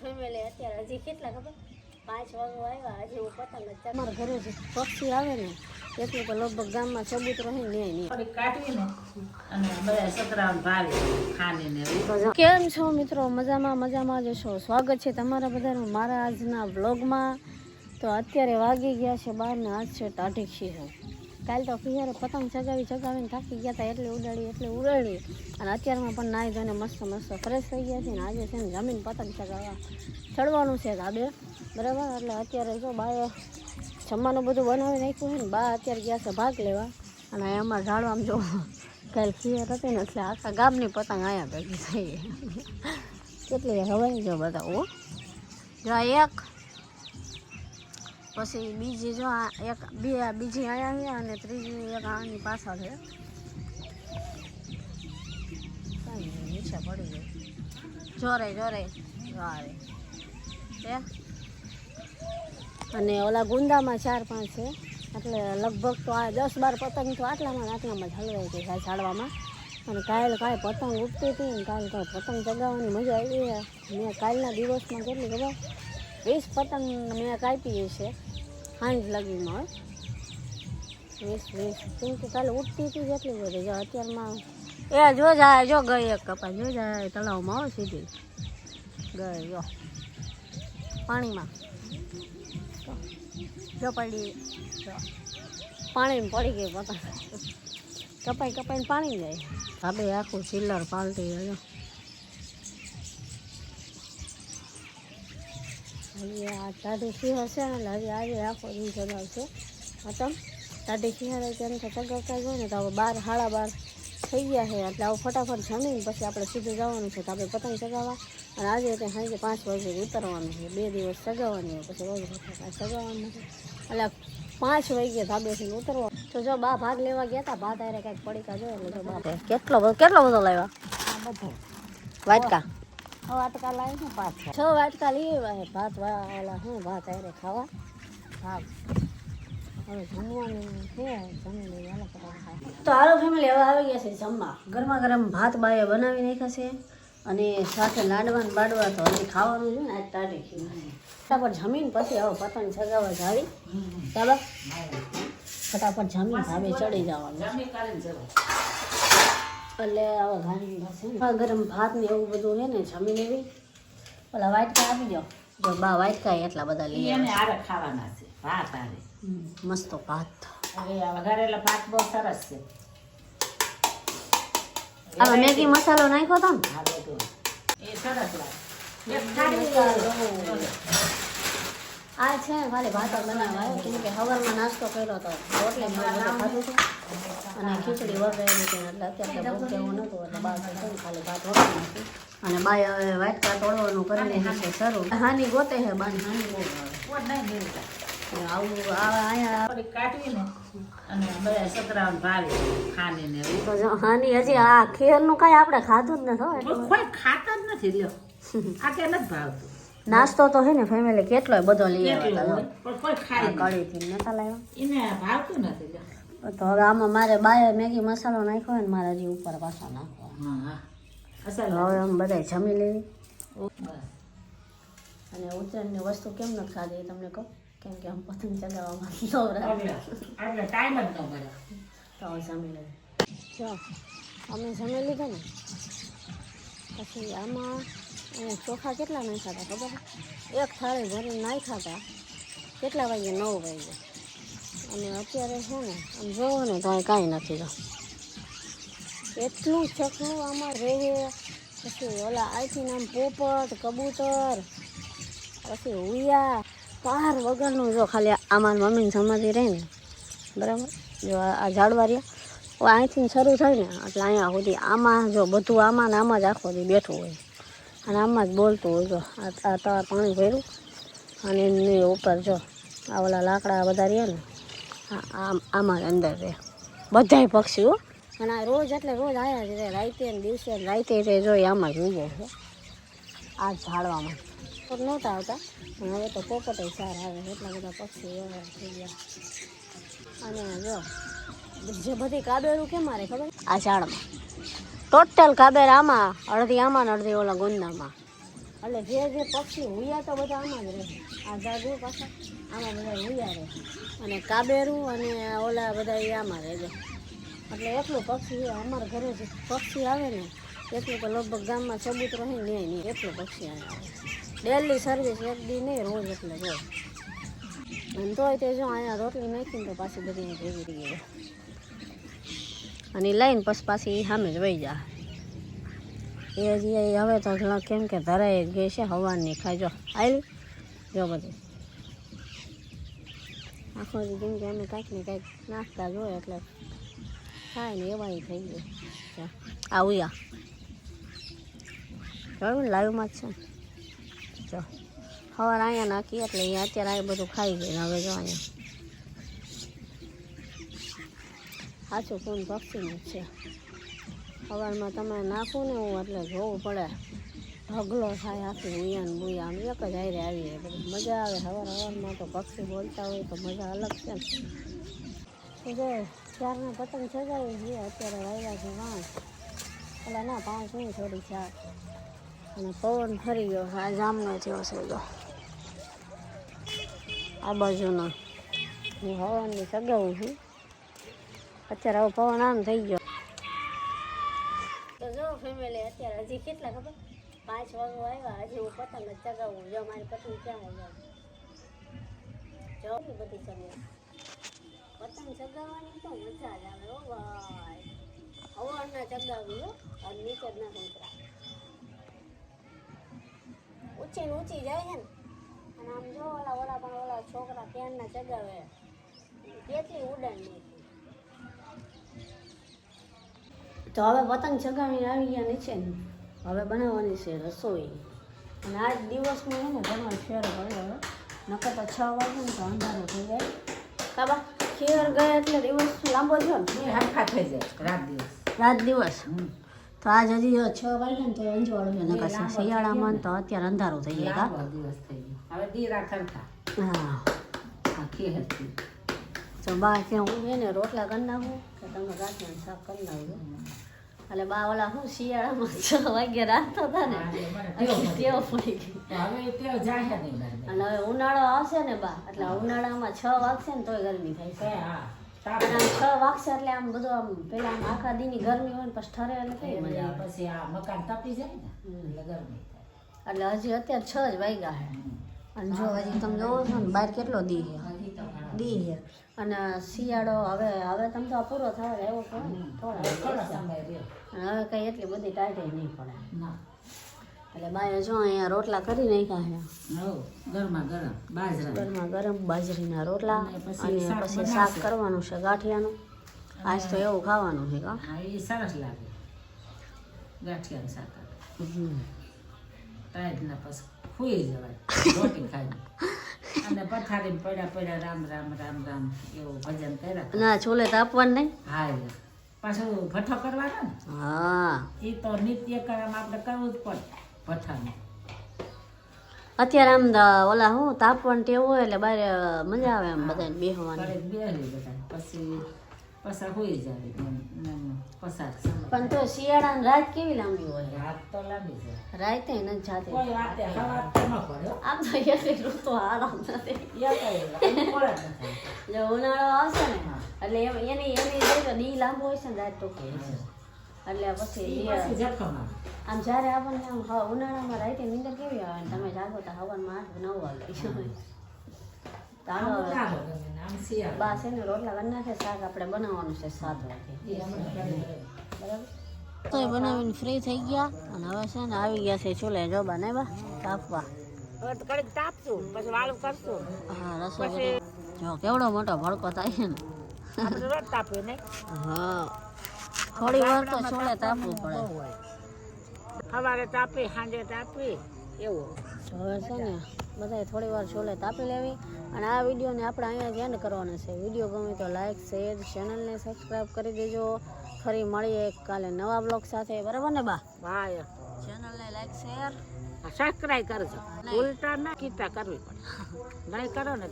Family અત્યારે હજી કેટલા ખબર 5 વાગવા આવ્યા હજી હું પતંગ જ તમારા ઘરે જે પક્ષી આવે ને એટલે તો લગભગ ગામમાં સબૂત રહે ને કાઢવીને અને બધા સતરાવન ભાવે ખાને કેમ છો મિત્રો? મજામાં જશો. સ્વાગત છે તમારા બધાનું મારા આજના વ્લોગમાં. તો અત્યારે વાગી ગયા છે 12 ને આજ છે ટાઢી ખીર. કાલ તો ખીયારે પતંગ ચગાવીને થાકી ગયા હતા એટલે ઉડાડી અને અત્યારમાં પણ નાહી ધોઈને મસ્ત ફ્રેશ થઈ ગયા છે ને આજે છે ને જમીન પતંગ ચડવાનું છે ધાબે બરાબર. એટલે અત્યારે જો બાએ જમવાનું બધું બનાવી નાખ્યું છે ને બા અત્યારે ગયા છે ભાગ લેવા અને એમાં ઝાડવામાં જો કાલ ખીર હતી ને એટલે આખા ગામની પતંગ અહીંયા ભેગી થઈ કેટલી હવાઈ જો બધા જો એક પછી બીજી જો એક બીજી અહીંયા છે અને ત્રીજી એક આની પાછળ છે નીચે પડી ગઈ જોરે અને ઓલા ગુંદામાં 4-5 છે એટલે લગભગ તો આ 10-12 પતંગ તો આટલામાં જ હલવાઈ ગઈ કાંઈ ઝાડવામાં. અને કાલે પતંગ ઉડતી હતી ને કાલે પતંગ ચગાવવાની મજા આવી. મેં કાલના દિવસમાં કેટલી ખબર 20 પતંગ મેં કાપી છે સાંજ લગીમાં 20 કેમ કે કાલે ઉડતી હતી જેટલી બધી જો અત્યારમાં જો જાય જો ગઈ એક કપાસ જો જાય તળાવમાં આવો સીધી ગઈ જો પાણીમાં જો પડી પાણીમાં પડી ગઈ પતંગ કપાઈને પાણી જાય હવે આખું ચિલ્લર પાલટી ગયો. હવે આ ટાઢી ખીર હશે ને એટલે હવે આજે આખો દી ચગાવશે પતંગ. ટાઢી ખીર ત્યારે તો ચગાવતા જ હોય ને તો હવે 12-12:30 થઈ ગયા છે એટલે આવું ફટાફટ જમીને પછી આપણે સીધું જવાનું છે તો આપણે પતંગ ચગાવવા. અને આજે ત્યાં સાંજે 5 વાગે ઉતરવાનું છે 2 દિવસ ચગાવવાની હોય પછી રોજ ચગાવવાનું નથી એટલે 5 વાગે ધાબેથી ઉતરવા. તો જો બા ભાગ લેવા ગયા હતા ભાત આરે કાંઈક પડીકા જો એટલે જો બા કેટલો બધો લાવ્યા વાટકા 6 વાટકા લાવી ને 5-6 વાટકા લઈ આવ્યા ભાત ઓલા હું ભાત આરે ખાવા ભાગ હવે જમવાનું છે જમી લઈએ. તો હાલો ફેમિલી હવે આવી ગયા છે જમવા. ગરમા ગરમ ભાત બાએ બનાવી નાખ્યા છે અને સાથે લાડવા ને બાડવા તો હજી ખાવાનું છે ને આજ ટાઢી ખીર ફટાફટ જમીન પછી હવે પતંગ ચગાવવા જાવી ચાલો ફટાફટ જમીન ધાબે ચડી જવાનું એટલે હવે ઘાણી ગરમ ભાત ને એવું બધું છે ને જમી લેવી. ઓલા વાટકા આપી દો જો બા વાટકા એટલા બધા લઈ ખાવાના છે ભાત આરે મસ્ત ભાત વઘારેલા ભાત બહુ સરસ છે. હવે મેગી મસાલો નાખ્યો તો ને એ સરસ આ છે ખાલી ભાત બનાવવા કેમ કે સવારમાં નાસ્તો કર્યો હતો રોટલી ખાધું છે અને ખીચડી વગાડી હતી એટલે અત્યારે ભૂખ જેવું નહોતું એટલે બહાર છે ખાલી ભાત રોટલી નાખી અને બાય હવે વાટકા તોડવાનું કરીને છે શરૂ હાની ગોતે છે બાની હાની બહુ આવું અહીંયા કાઢવીને અને બધા સતરાવન ભાવે ખાને હાની હજી આ ખીરનું કાંઈ આપણે ખાધું જ નથી કોઈ ખાતા જ નથી લ્યો આ કે નથી ભાવતું. નાસ્તો તો છે ને ફેમિલી કેટલોય બધો લઈ આવ્યા કોઈ ખાય કઢીથી નતા લાવ્યા એને ભાવતું નથી લ્યો. તો હવે આમાં મારે બાએ મેગી મસાલો નાખ્યો હોય ને મારે હજી ઉપર પાછો નાખવો. હવે આમ બધા જમી લેવી અને ઉત્તરાયણની વસ્તુ કેમ નથી ખાધી તમને કહું કેમ કે આમ પતંગ ચગાવવામાં ટાઈમ જ ન મળે તો જમી લેવી. જો અમે જમી લીધો ને પછી આમાં ચોખા કેટલા નાખ્યા હતા ખબર? એક થાળી ભરીને નાખ્યા હતા કેટલા વાગે 9 વાગે અને અત્યારે છે ને આમ જોવો ને તો કાંઈ નથી જો એટલું ચકલું આમાં રહે. પછી ઓલા આઈથી નામ પોપટ કબૂતર પછી ઉયા પાર વગરનું જો ખાલી આમાં મમ્મીની સમાધિ રહે ને બરાબર જો આ ઝાડવા રહ્યા અહીંથી શરૂ થાય ને એટલે અહીંયા સુધી આમાં જો બધું આમાં ને આમાં જ આખો દી બેઠું હોય અને આમાં જ બોલતું હોય. જો આ તવા પાણી ભર્યું અને એની ઉપર જો આ ઓલા લાકડા બધા રહ્યા ને આમાં જ અંદર રહે બધાય પક્ષીઓ. અને આ રોજ એટલે રોજ આવ્યા જ રહે રાતે ને દિવસે રાતે રહે જોઈએ આમાં જ ઊભો છે આ ઝાડવામાં તો નહોતા આવતા પણ હવે તો પોપટ સારા આવે એટલા બધા પક્ષી વ્યવહાર થઈ ગયા. અને જો જે બધી કાબેરું કેમ મારે ખબર આ ઝાડમાં ટોટલ કાબેર આમાં અડધી આમાં ને અડધી ઓલા ગુંદામાં એટલે જે પક્ષી હુયા તો બધા આમાં જ રહે. આ જાગુ પાછા આમાં બધા હુયા રહે, અને કાબેરું અને ઓલા બધા એ આમાં રહે છે. એટલે એટલું પક્ષી અમારા ઘરે જે પક્ષી આવે ને એટલું તો લગભગ ગામમાં સબૂત રહે નહીં એટલું પક્ષી આવે. ડેલી સર્વિસ એક દી નહીં, રોજ એટલે રોજ. અને તોય તે જો અહીંયા રોટલી નાખીને તો પાછી બધી ભેગી થઈ ગઈ. અને લઈને પછી પાછી સામે જ વહી જાય. એ હજી હવે તો કેમ કે ધરાઈ ગઈ છે હવાની ખાઈ આવી જો બધું આખો કેમ કે અમે કાંઈક ને કાંઈક નાખતા જોઈએ એટલે થાય ને એવા થઈ ગયું. આવું જોયું ને લાઈવમાં જ છે જો સવાર અહીંયા નાખીએ એટલે એ અત્યારે આ બધું ખાઈ ગઈ. હવે જો અહીંયા સાચું કોણ પક્ષીનું જ છે. સવારમાં તમે નાખો ને એવું એટલે જોવું પડે, ઢગલો થાય આખી ઉયા ને બુયા આમ એક જ હારે આવી જાય. બધી મજા આવે સવારમાં તો પક્ષી બોલતા હોય તો મજા અલગ છે ને. જો ચારના પતંગ સજાવી છે અત્યારે વાગ્યા છે 5, એટલે ના 5 નહીં થોડી 4, અને પવન ફરી ગયો. આ જામનો થયો છે જો આ બાજુનો. હું હવાની સગાવું છું અત્યારે. હવે પવન આમ થઈ ગયો તો જો ફેમિલી અત્યારે હજી કેટલા ખબર 5 વાગો આવ્યા, હજી હું પતંગ જ ચગાવું. જો મારી પતંગ ક્યાં વગાડું જો બધી ચગાવી. પતંગ ચગાવવાની તો મજા જ આવે. ઓ ભાઈ હવાના ચગાવી હો, અને નીચે જ ના સંતરા ઊંચી ને ઊંચી જાય છે ને. અને આમ જો ઓલા છોકરા ક્યારના ચગાવે કેટલી ઉડાન નહીં. તો હવે પતંગ ચગાવીને આવી ગયા નીચે ને. હવે બનાવવાની છે રસોઈ. અને આજ દિવસમાં છે ને ઘરમાં ફેર પડ્યો. નકર તો 6 વાગે ને તો અંધારું થઈ જાય. કાબા ખેર ગયા એટલે દિવસ લાંબો થયો ને, આખા થઈ જાય રાત દિવસ. તો આજ હજી 6 વાગે ને તો અંજવાળું છે. નકર શિયાળામાં તો અત્યારે અંધારું થઈ જાય. દિવસ થઈ ગયો હવે દીરા ખરખા. હા આખી હતી તો બા કે હું એને રોટલા કરી નાખું કે તમે ગાંઠિયાનું શાક કરી નાખજો. એટલે બા ઓલા હું શિયાળામાં 6 વાગે રાખતા હતા ને ટેવ પડી ગઈ. અને હવે ઉનાળો આવશે ને બા, એટલે ઉનાળામાં 6 વાગશે ને તોય ગરમી થાય છે. અને આમ 6 વાગશે એટલે આમ બધું આમ પેલા આમ આખા દીની ગરમી હોય ને પછી ઠરે એટલે કઈ મજા આવે. પછી આ મકાન તપી જાય ને એટલે ગરમી થાય. એટલે હજી અત્યારે 6 જ વાગ્યા છે. અને જો હજી તમે જોવો છો ને બહાર કેટલો દી છે. અને શિયાળો હવે તમે તો પૂરો થવા એવો કહો ને થોડા સમય રહ્યો. અને હવે કઈ એટલી બધી ટાઈટ નહીં પડે. એટલે બાએ જો અહીંયા રોટલા કરી નાખ્યા છે. ગરમા ગરમ બાજરીના રોટલા. અને પછી શાક કરવાનું છે ગાંઠિયાનું. આજ તો એવું ખાવાનું છે કા. એ સરસ લાગે ગાંઠિયાનું શાક. ટાઈટ ના પછી ખુઈ જવાય રોટી ખાઈને. અને પથારી પડ્યા રામ રામ રામ રામ એવું ભજન કર્યા. ના છોલે તાપવાનું નહીં. હા પાછું ભઠ્ઠો કરવાનો ને. હા એ તો નિત્ય કામ આપણે કરવું જ પડે ભઠ્ઠાનું. અત્યારે આમ ઓલા હું તાપવાનું ટેવ હોય એટલે બહાર મજા આવે એમ બધાને બેસવાની. બેસી બધા પછી પસાર હોઈ જાય પસાર. પણ તો શિયાળાની રાત કેવી લાંબી હોય. રાત તો લાંબી છે. રાતે નથી જાતી. કોઈ વાતે હવા તો ન પડે. આમ તો એટલી ઋતુ આરામ નથી. જો ઉનાળો આવશે ને એટલે એની તો દી લાંબો હોય છે ને રાત ટૂંકી હોય છે. એટલે પછી આમ જ્યારે આપણને આમ ઉનાળામાં રાતે નીંદર કેવી આવે ને તમે જાગો તો હવારમાં 8-9 વાગે. બા છે ને રોટલા કરી નાખે. શાક આપણે બનાવવાનું છે 7 વાગે. બરાબર તો એ બનાવીને ફ્રી થઈ ગયા. અને હવે છે ને આવી ગયા છે ચૂલે જો બને બા તાપવા. તાપશું પછી વાળું કરશું. હા રસોઈ જો કેવડો મોટો ભડકો થાય છે ને. તાપ્યું ને. હા થોડી વાર તો ચૂલે તાપવું પડે. સવારે તાપી સાંજે તાપી એવું. હવે છે ને બધાએ થોડી વાર ચૂલે તાપી લેવી. અને આ વિડીયોને આપણે અહીંયા એન્ડ કરવાનો છે. વિડીયો ગમે તો લાઈક શેર ચેનલને સબસ્ક્રાઈબ કરી દેજો. ફરી મળીએ કાલે નવા બ્લોગ સાથે. બરાબર ને બા. ભાઈ ચેનલને લાઈક શેર સબસ્ક્રાઈબ કરજો. ઉલટા ના કીટા કરવી પડે. નહીં કરો ને